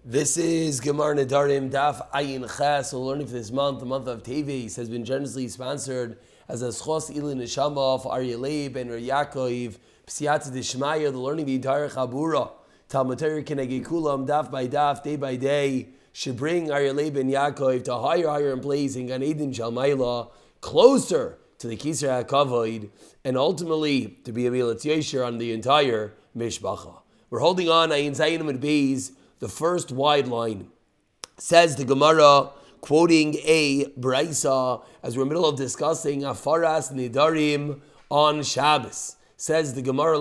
This is Gemara Nedarim Daf Ayin Ches. We're learning for this month. The month of Teves has been generously sponsored as a Schos Ili Neshama for Aryeh Leib and Yaakov Psiat Dishmaya. The learning the entire Chabura Talmud Torah Kenegei Kulam Daf by Daf, day by day, should bring Aryeh Leib and Yaakov to higher in place in Gan Eden Shalmayla, closer to the Kisar HaKavod, and ultimately to be a Milat Yesher on the entire Mishpacha. We're holding on Ayin Zayin and Beis, the first wide line. Says the Gemara, quoting a Braisa, as we're in the middle of discussing Afaras Nedarim on Shabbos. Says the Gemara,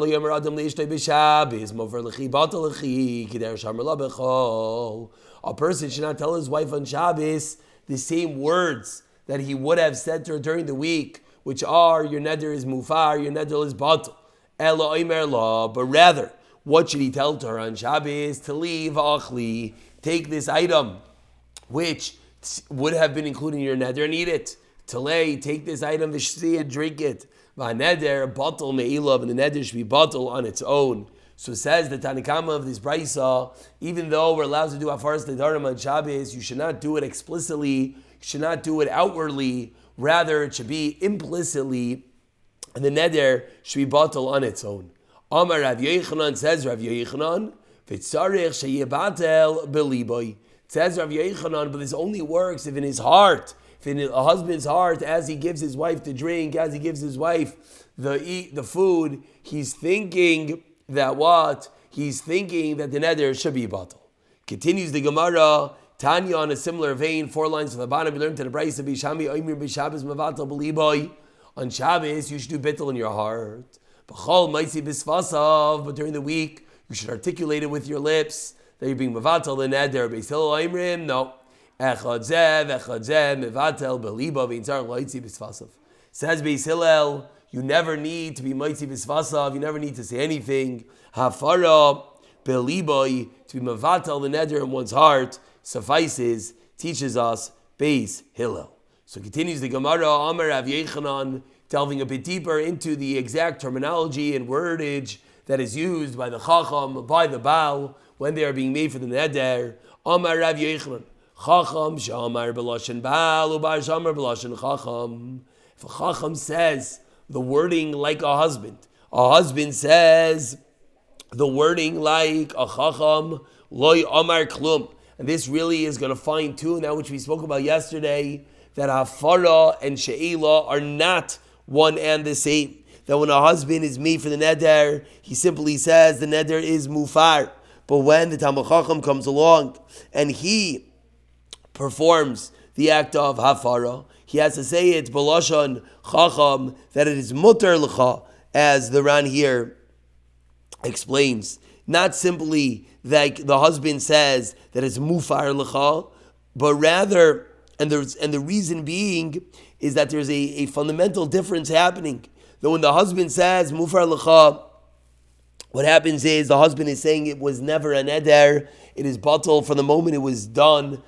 a person should not tell his wife on Shabbos the same words that he would have said to her during the week, which are, your neder is mufar, your neder is batal. Ela oimer la, but rather, what should he tell to her on Shabbos? To leave achli, take this item, which would have been included in your neder, and eat it. Talei, take this item, v'shti, and drink it. V'neder, batal me'ilav, and the neder should be batal on its own. So says the Tanakama of this Braisa, even though we're allowed to do Afaras Nedarim on Shabbos, you should not do it explicitly, you should not do it outwardly, rather it should be implicitly, and the neder should be batal on its own. Amar Rav Yochanan, says Rav Yochanan, v'tzarech sheyebatel beliboy. Says Rav Yochanan, but this only works if in his heart, if in a husband's heart, as he gives his wife to drink, as he gives his wife the food, he's thinking that what? He's thinking that the neder should be batal. Continues the Gemara, Tanya on a similar vein, 4 lines from the bottom, we learned to the Braisa, Bishami Oimir B'Shabbos Mevatel Beliboy. On Shabbos, you should do bittul in your heart. But during the week, you should articulate it with your lips that you're being mevatel the neder. Beis Hillel oimrim, no. Echad zeh, mevatel beliba v'intzar loitzi b'sfasav. Says Beis Hillel, you never need to be moitzi b'sfasav. You never need to say anything. Hafara beliba, to be mevatel the neder in one's heart suffices. Teaches us Beis Hillel. So continues the Gemara, Amar Rav Yochanan, delving a bit deeper into the exact terminology and wordage that is used by the Chacham, by the Baal, when they are being made for the Neder. Amar Rav Yochanan, Chacham Shamar B'Lashon Baal, Ubar Shamar B'Lashon Chacham. If a Chacham says the wording like a husband says the wording like a Chacham, Loi Amar Klum. And this really is going to fine tune that which we spoke about yesterday, that hafara and she'ela are not one and the same. That when a husband is made for the neder, he simply says the neder is mufar. But when the Talmid Chacham comes along and he performs the act of hafara, he has to say it b'lashon chacham, that it is mutar l'cha, as the Ran here explains. Not simply like the husband says that it's mufar l'cha, but rather, and the reason being is that there's a fundamental difference happening. That when the husband says mufar l'cha, what happens is the husband is saying it was never an neder, it is batal from the moment it was done.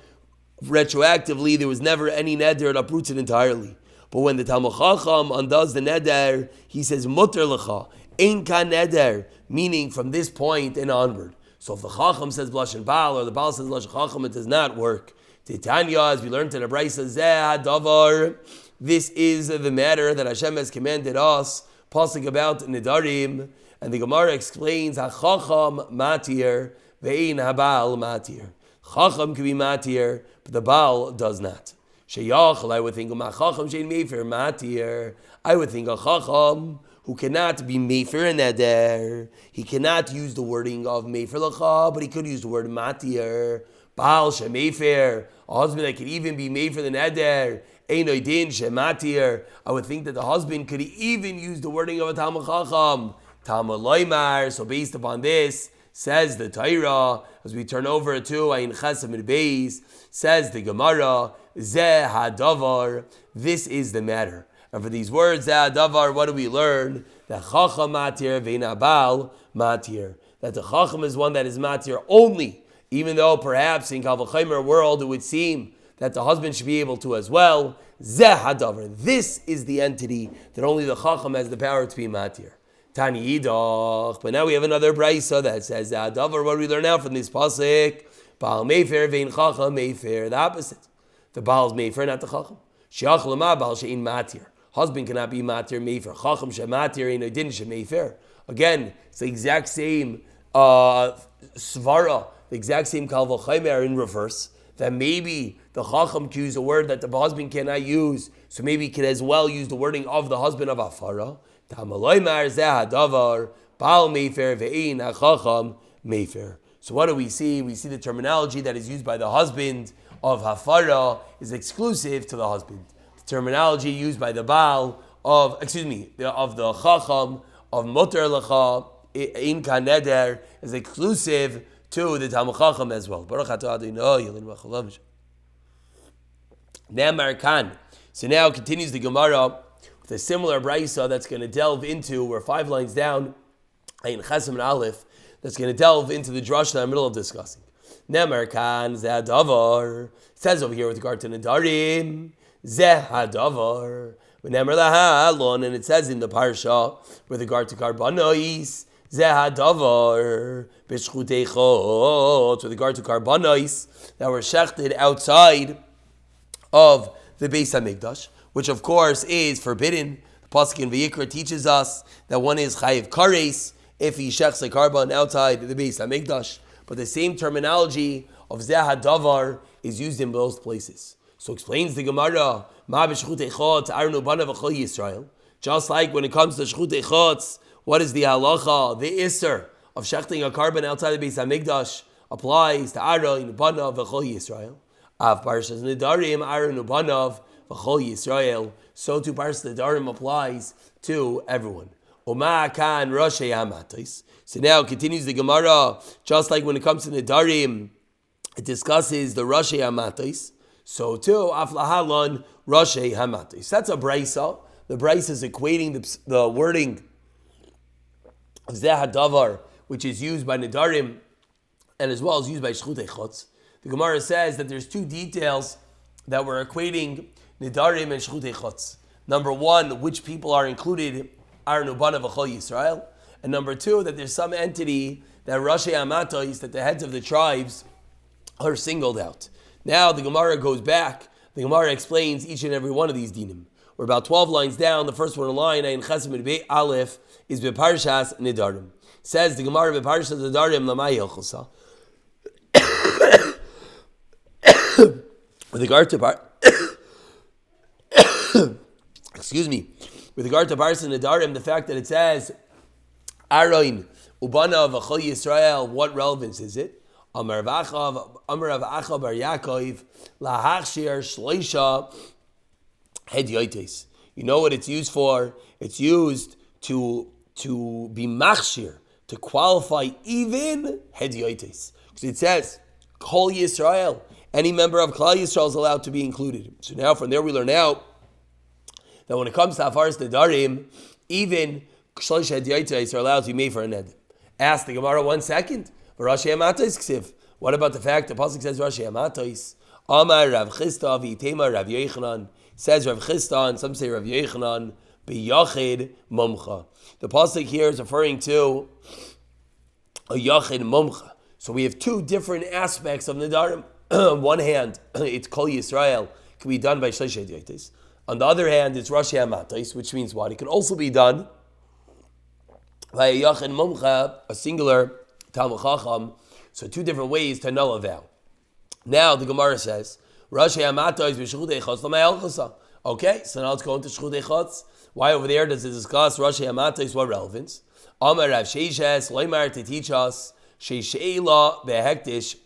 Retroactively, there was never any neder, it uproots it entirely. But when the Talmid Chacham undoes the neder, he says mutar l'cha, ein kan neder, meaning from this point and onward. So if the Chacham says b'lashon Baal or the Baal says b'lashon Chacham, it does not work. Titania, as we learned in the Braisa, Zeh Davar, this is the matter that Hashem has commanded us, passing about Nedarim, and the Gemara explains, HaChacham matir, ve'ein haBaal matir. Chacham can be matir, but the Baal does not. Sheyachal, I would think, HaChacham shein mefer matir. I would think a Chacham who cannot be mefer neder, he cannot use the wording of mefer l'cha, but he could use the word matir. Baal shemefer, a husband that could even be made for the neder, einoidin shematir. I would think that the husband could even use the wording of a Talmid Chacham, Talmud loymar. So based upon this, says the Torah, as we turn over to Ayin Chesed Beis, says the Gemara, Zeh hadavar, this is the matter. And for these words, Zeh hadavar, what do we learn? That Chacham matir ve'ein Baal matir. That the Chacham is one that is matir only, even though perhaps in Kal V'chomer world it would seem that the husband should be able to as well. Zeh hadavar, this is the entity that only the Chacham has the power to be matir. Tani Idach. But now we have another Braisa that says, Adavar, what do we learn now from this pasuk? Baal Mefer vein Chacham Mefer. The opposite. The Baal's Mefer, not the Chacham. Shiach Lama Baal Shein Matir. Husband cannot be Matir Mefer. Chacham Shematir in a din Shemefer. Again, it's the exact same svara, the exact same Kal V'Chaimer in reverse. That maybe the Chacham can use a word that the husband cannot use, so maybe he can as well use the wording of the husband of Afara. So what do we see? We see the terminology that is used by the husband of Hafara is exclusive to the husband. The terminology used by the Baal of the Chacham of Mutar Lecha in Kaneder is exclusive to the Talmud Chacham as well. Baruch atah Adonai Yelin v'chalav. Namar Kan. So now continues the Gemara with a similar brisa that's going to delve into, we're 5 lines down, in Chesem and Aleph, that's going to delve into the drush that I'm in the middle of discussing. Namar Kan Zeh Hadavar. It says over here with regard to Nedarim, Zeh Hadavar. Namar Lahalon, and it says in the parsha with regard to Karbanos, Zeh Hadavar B'Shchutei Chot, with regard to Karbanos that were shechted outside of the Beis HaMikdash, which of course is forbidden. The pasuk in Vayikra teaches us that one is chayiv kares if he shechs a karban outside the Beis HaMikdash. But the same terminology of Zeh Hadavar is used in both places. So explains the Gemara, Ma b'shchutei chotz arnu banav v'chol Yisrael. Just like when it comes to shchutei chotz, what is the halacha, the isser of shechting a karban outside the Beis HaMikdash applies to Aaron, Banav, v'chol Yisrael. Av Parshas Nedarim, Aaron, Banav, v'chol Yisrael. So too Parshas Nedarim applies to everyone. Oma kan Roshei Hamatos. So now continues the Gemara, just like when it comes to Nedarim, it discusses the Roshei Hamatos. So too, Af Lahalon, Roshei Hamatos. That's a brisa. The brisa is equating the wording of Zeh Hadavar, which is used by Nedarim, and as well as used by Shchutei Chotz. The Gemara says that there's 2 details that we're equating Nedarim and Shchutei Chotz. Number 1, which people are included, Aaron Ubana v'chol Yisrael. And number 2, that there's some entity that Roshei Hamatos, that the heads of the tribes are singled out. Now the Gemara goes back. The Gemara explains each and every one of these dinim. We're about 12 lines down. The first one in line, in Chesem and Beit Aleph, is Beparshas Nedarim. Says the Gemara Beparshas Nedarim Lamai Yelchosa. With regard to with regard to Parshas Nedarim, the fact that it says Aaron Ubana v'chol Yisrael, what relevance is it? Amar Rav Acha bar Yaakov lahachshir shloisha hedyotes. You know what it's used for? It's used to be machshir, to qualify even hedyotes. Because it says Kol Yisrael, any member of Klal Yisrael is allowed to be included. So now from there we learn out that when it comes to Hafaras Nedarim, even Shlosh Hedyotes are allowed to be made for a ned. Ask the Gemara 1 second. Rashi Hamatos ksiv. What about the fact the pasuk says Rashi Hamatos? Amar Rav Chisda v'itema Rav Yochanan. Says Rav Chisda, and some say Rav Yochanan b'yachid mumcha. The pasuk here is referring to a yachid mumcha. So we have 2 different aspects of Nedarim. On one hand, it's Kol Yisrael, can be done by Shlosh Hedyotes. On the other hand, it's Rashi Hamatos, which means what? It can also be done by a yachid mumcha, a singular Talmud Chacham. So 2 different ways to annul a vow. Now the Gemara says, Rashi Hamatos b'shchutei chotz l'may elchasa. Okay, so now let's go into shchutei chotz. Why over there does it discuss Rashi Hamatos? What relevance? Amar Rav Sheishes loymar, to teach us she'ela behektish,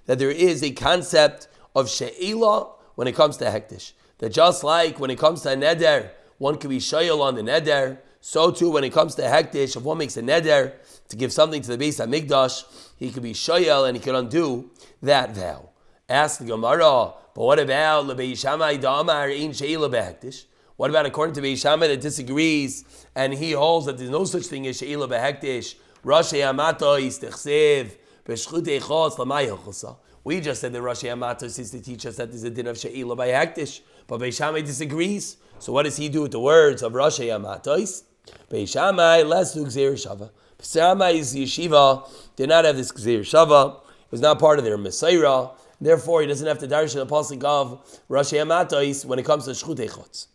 that there is a concept of she'ela when it comes to hektish. That just like when it comes to a neder, one can be shayel on the neder, so too when it comes to hektish, if one makes a neder to give something to the Beis HaMikdash, he could be shayel and he could undo that vow. Ask the Gemara, but what about Beis Shammai da'amar ein she'ela behektish? What about according to Beis Shammai that disagrees and he holds that there's no such thing as she'ela behektish? Rashi Hamatos tichsev b'shchutei chotz l'may elchasa. We just said that Rashi Hamatos is to teach us that there's a din of she'ela by hektish, but Beis Shammai disagrees. So what does he do with the words of Rashi Hamatos? Beis Shammai less do gzeir shava. Beis Shammai's yeshiva did not have this gzeir shava, was not part of their Messiah. Therefore, he doesn't have to darshan the pasuk of Rashi Amatais when it comes to Shchutei Chutz.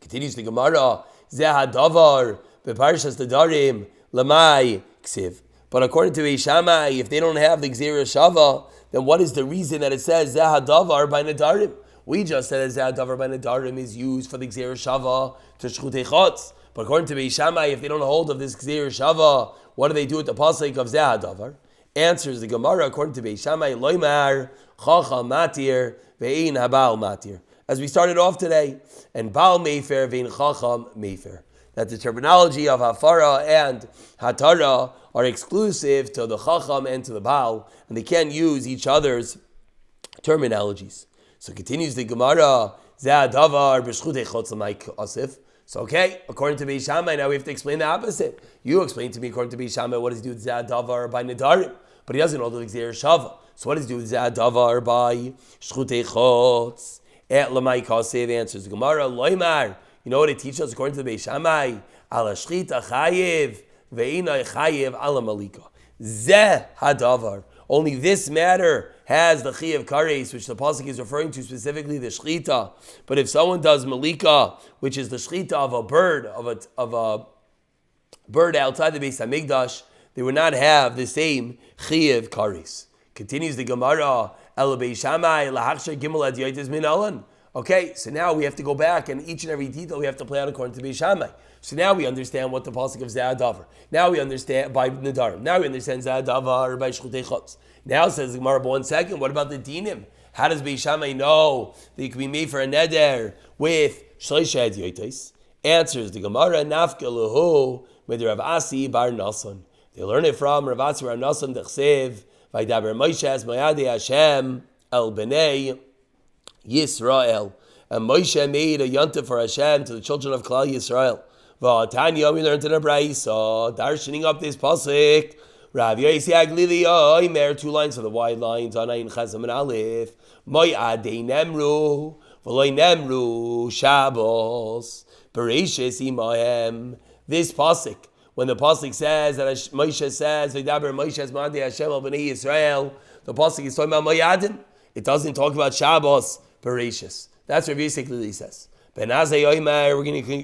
Continues the Gemara, Zeh hadavar beparshas Nedarim lamai ksiv. But according to Beishamai, if they don't have the Gzeira Shava, then what is the reason that it says Zeh hadavar by Nedarim? We just said that Zeh hadavar by Nedarim is used for the Gzeira Shava to Shchutei Chutz. But according to Beishamai, if they don't hold of this Gzeira Shava, what do they do with the pasuk of Zeh hadavar? Answers the Gemara according to Beishamai, Loimar Chacham Matir Ve'in Habal Matir. As we started off today, and Baal Mefer Ve'in Chacham Mefer. That the terminology of Hafara and Hatara are exclusive to the Chacham and to the Baal, and they can't use each other's terminologies. So continues the Gemara, Zeh Davar B'Shchutei Chutz L'may Asif. So okay, according to Beishamai, now we have to explain the opposite. You explain to me, according to Beishamai, what does he do with Zeh Davar by Nedarim? But he doesn't know the Gzeir Shava. So what does he do with Zeh Davar by Shchutei Chutz? Et L'may Kasev answers the Gemara, Loimar. You know what it teaches us according to the Beishamai? Ala Shchita Chayiv Ve'inai Chayiv Ala Malika. Zeh Hadavar. Only this matter has the Chiyav Kares, which the pasuk is referring to specifically the Shchita. But if someone does Malika, which is the Shchita of a bird, of a bird outside the Beis Hamikdash, they would not have the same Chiyav Kares. Continues the Gemara, El Beishamai Lahachsher Gimel Ad Yotis Min Alan. Okay, so now we have to go back, and each and every detail we have to play out according to Beishamai. So now we understand what the pasuk of Zeh Davar. Now we understand by Nedarim. Now we understand Zeh Davar by Shchutei Chutz. Now says the Gemara, but 1 second, what about the dinim? How does Beishamai know that you can be made for a neder with Shloisha Yotis? Answers the Gemara, Nafka Lahu with Rav Asi Bar Nasan. They learn it from Rav Asi Bar Nasan Dechsev Vaydaber Moshe Es Mayadi Hashem El Bnei Yisrael. And Moshe made a yontif for Hashem to the children of Klal Yisrael. V'atanya, we learned in a brayso, darshaning up this pasuk. Rav Yosi Aglili Oimer, 2 lines of the wide lines on Ayin Chazam and Aleph. Moy Adei Nemru, V'loi Nemru Shabbos, Bereshis Imahem. This pasuk, when the pasuk says that Moshe says V'daber Moshe Es Ma'adei Hashem El Bnei Yisrael, the pasuk is talking about Moyadim. It doesn't talk about Shabbos, Bereshis. That's what Rav Yosi Aglili says. Ben Azay Oimer,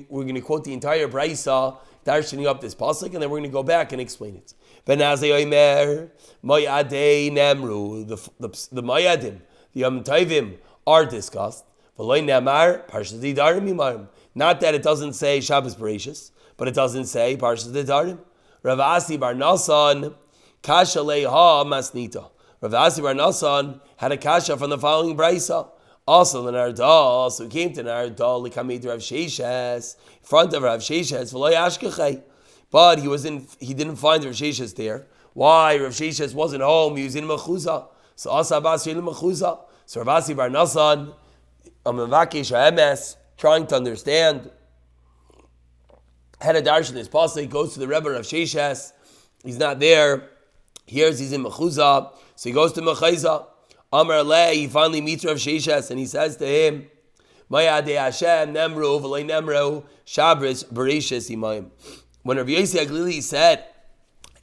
we're going to quote the entire brayso, darshaning up this pasuk, and then we're going to go back and explain it. Ben Azay Oimer, Moyadei Nemru, the Moyadim, the Yom Tovim are discussed. V'loi Nemar, Parshas Nedarim Imarim. Not that it doesn't say Shabbos Bereshis, but it doesn't say Parshas Nedarim. Rav Asi Bar Nasan, Kasha Leha Masnita. Rav Asi Bar Nasan had a kasha from the following brayso. Also the Nardal, so he came to Nardal, Likamid Rav Sheshes, in front of Rav Sheshes, V'loi Ashkechei. But he didn't find Rav Sheshes there. Why? Rav Sheshes wasn't home, he was in Mechuzah. So Asa Bas in Mechuzah. So Rav Asi Bar Nasan, Amavakesh HaEmes, trying to understand, had a darshan this pasuk, goes to the Rebbe Rav Sheshes, he's not there, hears he's in Mechuzah, so he goes to Mechuzah. Amar Le, he finally meets Rav Sheshes and he says to him, Mayadei Hashem Nemru V'loi Nemru Shabbos Bereshis Imayim. When Rav Yosi Aglili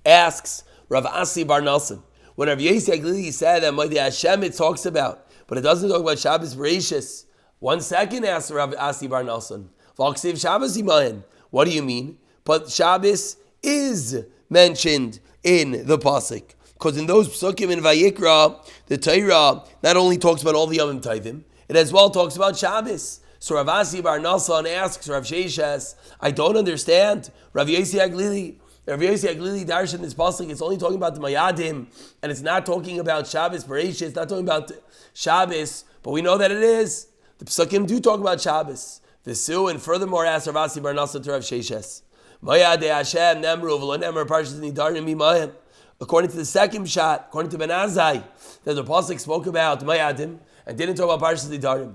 asks Rav Asi Bar Nasan, when Rav Yosi Aglili said that Mayadei Hashem it talks about, but it doesn't talk about Shabbos Bereshis. 1 second, asks Rav Asi Bar Nasan, V'aksiv Shabbos Imayim. What do you mean? But Shabbos is mentioned in the pasuk. Because in those psukim in Vayikra, the Torah not only talks about all the Yom Tovim, it as well talks about Shabbos. So Rav Asi Bar Nasan asks Rav Sheshes, I don't understand. Rav Yosi Aglili darshan this pasuk, it's only talking about the Mayadim, and it's not talking about Shabbos Bereshis, it's not talking about Shabbos, but we know that it is. The psukim do talk about Shabbos. The Su, and furthermore asks Rav Asi Bar Nasan to Rav Sheshes, Mayadei Hashem Nemru V'lo Nemru Parshas Nedarim Imayim. According to the second shot, according to Ben Azai, that the pasuk spoke about Mayadim and didn't talk about Parshas Nedarim.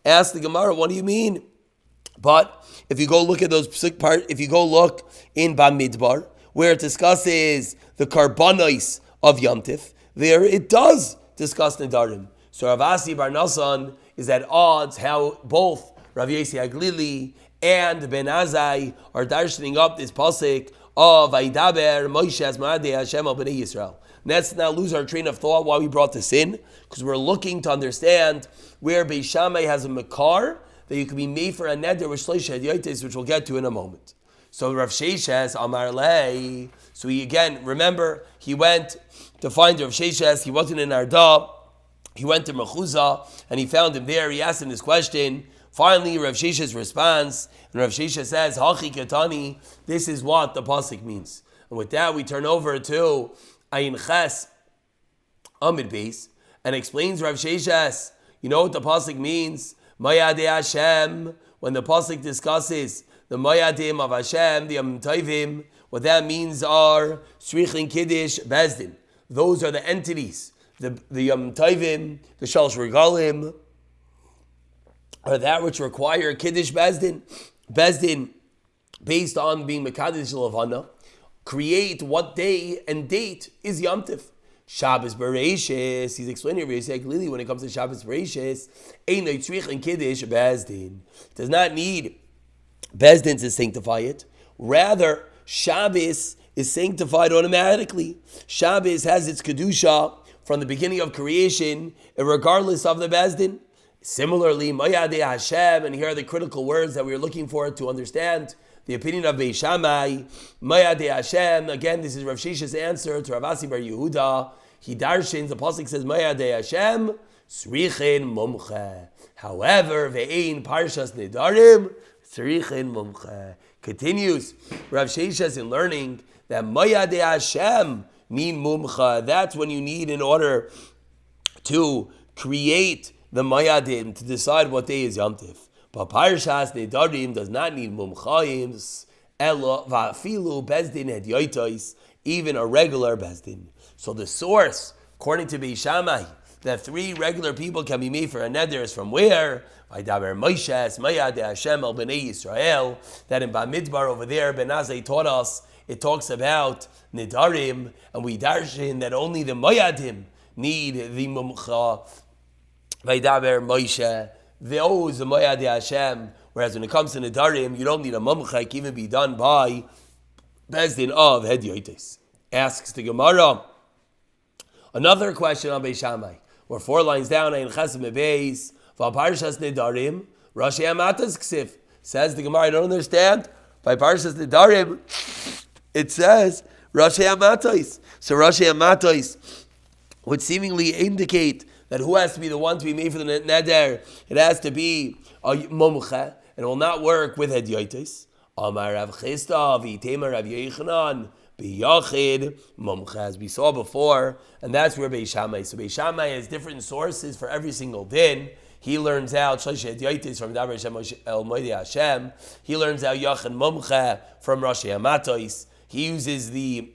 Ask the Gemara, what do you mean? But if you go look at those pasuk part, if you go look in Bamidbar, where it discusses the karbanos of Yom Tif, there it does discuss Nedarim. So Rav Asi Bar Nasan is at odds how both Rav Yosi Aglili and Ben Azai are darshaning up this pasuk of Vaydaber Moshe Es Ma'adei Hashem El Bnei Yisrael. Let's not lose our train of thought why we brought this in, because we're looking to understand where Beis Shammai has a makar that you can be made for a neder with shloisha hadyotes, which we'll get to in a moment. So Rav Sheshes Amar Lei. So he again, remember, he went to find Rav Sheshes. He wasn't in Arda. He went to Mechuzah and he found him there. He asked him this question. Finally, Rav Sheshes responds, and Rav Sheshes says, "Hachi Ketani." This is what the pasuk means. And with that, we turn over to Ayin Ches Amid Beis and explains Rav Sheshes. You know what the pasuk means? Mayadei Hashem. When the pasuk discusses the Mayadim of Hashem, the Yom Tovim, what that means are Srichin Kiddush Bezdin. Those are the entities. The Yom Tovim, the Shalosh Regalim, are that which require Kiddush Bezdin. Bezdin, based on being Mekadosh Levana, create what day and date is Yom Tov. Shabbos Bereishis, he's explaining very clearly when it comes to Shabbos Bereishis, Einay Tzrichin Kiddush Bezdin. Does not need Bezdin to sanctify it. Rather, Shabbos is sanctified automatically. Shabbos has its Kedusha from the beginning of creation, regardless of the Bezdin. Similarly, Mayadei Hashem, and here are the critical words that we're looking for to understand the opinion of Beis Shammai. Mayadei Hashem, again, this is Rav Sheshes' answer to Rav Asi Bar Yehuda. He darshins, the pasuk says, Mayadei Hashem, Srichin Mumche. However, Ve'ein Parshas Nedarim, Srichin Mumche. Continues Rav Sheshes in learning that Mayadei Hashem mean Mumcha. That's when you need in order to create the Mayadim, to decide what day is Yom Tiv. But Parshas Nedarim does not need Mumchayim, Elo Va'afilu Bezdin Hedyotos, even a regular Bezdin. So the source, according to Beis Shammai, that 3 regular people can be made for a neder is from where? Vaydaber Moshe, Mayadei Hashem El Bnei Yisrael, that in Bamidbar over there, Ben Azai taught us, it talks about Nedarim, and we darshin that only the Mayadim need the Mumcha. Vaydaber Moshe, those the Mayadei Hashem, whereas when it comes to Nedarim, you don't need a Mumcha, it can even be done by Bezdin of Hedyotes. Asks the Gemara, another question on Beis Shammai. We're 4 lines down, in Chesed Mebeis, Parshas Nedarim, Rashi Amatas Ksif. Says the Gemara, I don't understand. By Parshas Nedarim, it says Rashi Amatos. So Rashi Amatos would seemingly indicate that who has to be the one to be made for the neder? It has to be a mumcha, and it will not work with hedyotes. Amar Rav Chisda, v'itema Rav Yechanan, b'yachid mumcha, as we saw before, and that's where Beis Shammai. So Beis Shammai has different sources for every single din. He learns out shlosh hedyotes from Davar Hashem El Moedei Hashem. He learns out yachid mumcha from Rashi Amatos. He uses the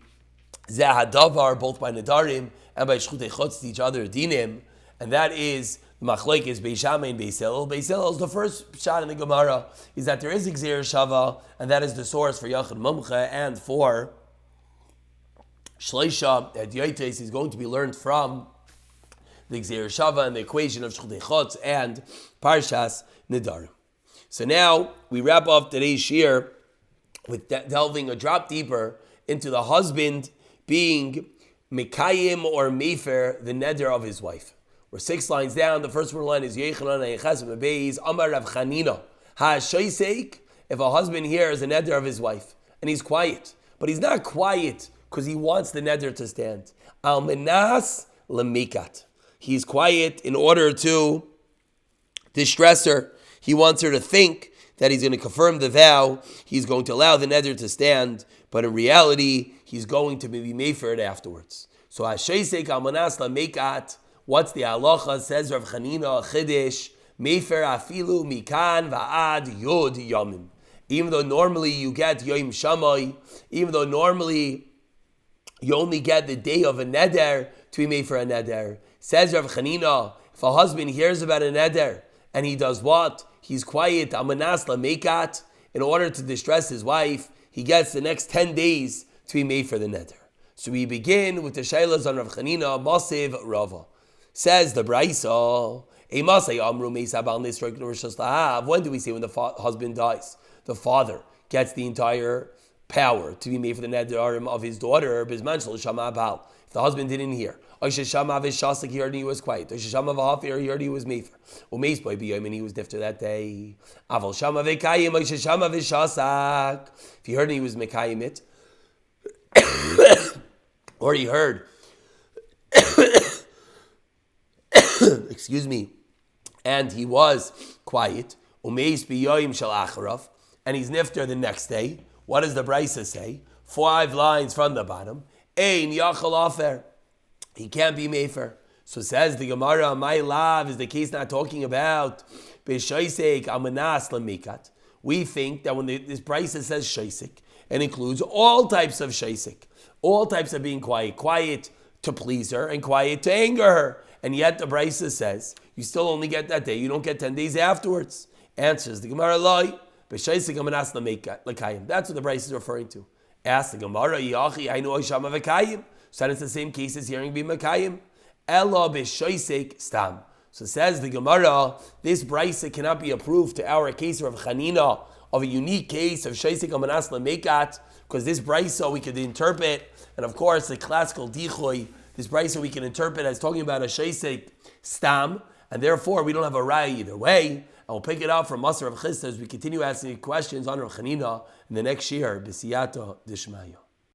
Zahadavar both by Nedarim and by Shchutei Chutz to each other dinim. And that is the machlokes Beis Shammai and Beis Hillel. Beis Hillel is the first shot in the Gemara, is that there is a Gzeir Shava, and that is the source for Yachid Mumcha, and for Shleisha, Hedyotes is going to be learned from the Gzeir Shava and the equation of Shchutei Chutz and Parshas Nedarim. So now we wrap up today's shir with delving a drop deeper into the husband being Mekayim or Mefer, the neder of his wife. We're 6 lines down. The first line is Yechanan Ayechas Mebeis Amar Rav Chanina HaShoisek. If a husband hears the neder of his wife and he's quiet, but he's not quiet because he wants the neder to stand. Al Menas Lemikat. He's quiet in order to distress her. He wants her to think that he's going to confirm the vow. He's going to allow the neder to stand, but in reality, he's going to be made for it afterwards. So HaShoisek Al Menas Lemikat. What's the halacha? Says Rav Chanina Chidish, Mefer afilu mikan va'ad yod yomim. Even though normally you get Yom Shammai, even though normally you only get the day of a neder to be made for a neder. Says Rav Chanina, if a husband hears about a neder and he does what? He's quiet, amanas lamekat, in order to distress his wife, he gets the next 10 days to be made for the neder. So we begin with the shaylas on Rav Chanina, Masiv Rava. Says the Braisa, when do we say when the husband dies? The father gets the entire power to be made for the nedarim of his daughter. If If the husband didn't hear. He heard he was quiet. He heard he was mefer. And he was nifter that day. If he heard he was mekayim it, or he heard, excuse me, and he was quiet, and he's nifter the next day. What does the Brisa say? 5 lines from the bottom. Ein yachal afer. He can't be mefer. So says the Gemara, my love is the case not talking about b'shaisek amanas lemikat. We think that when this Brisa says shaisek, it includes all types of shaisek, all types of being quiet, quiet to please her and quiet to anger her. And yet the Brisa says you still only get that day. You don't get 10 days afterwards. Answers the Gemara, loy b'shaisek amanas lekayim. That's what the Brisa is referring to. Ask the Gemara, Yachi, I know Ishama v'kayim. So it's the same case as hearing be Makayim. Ella b'shoisek stam. So says the Gemara, this Brisa cannot be approved to our case of Chanina, of a unique case of Shoisek Amanas Lemekat, because this Brisa we could interpret, and of course the classical Dichoy, this Brisa we can interpret as talking about a Shoisek stam, and therefore we don't have a Raya either way. And we'll pick it up from Masar of Chisda as we continue asking questions on Rav Chanina in the next year, B'siyata Dishmaya.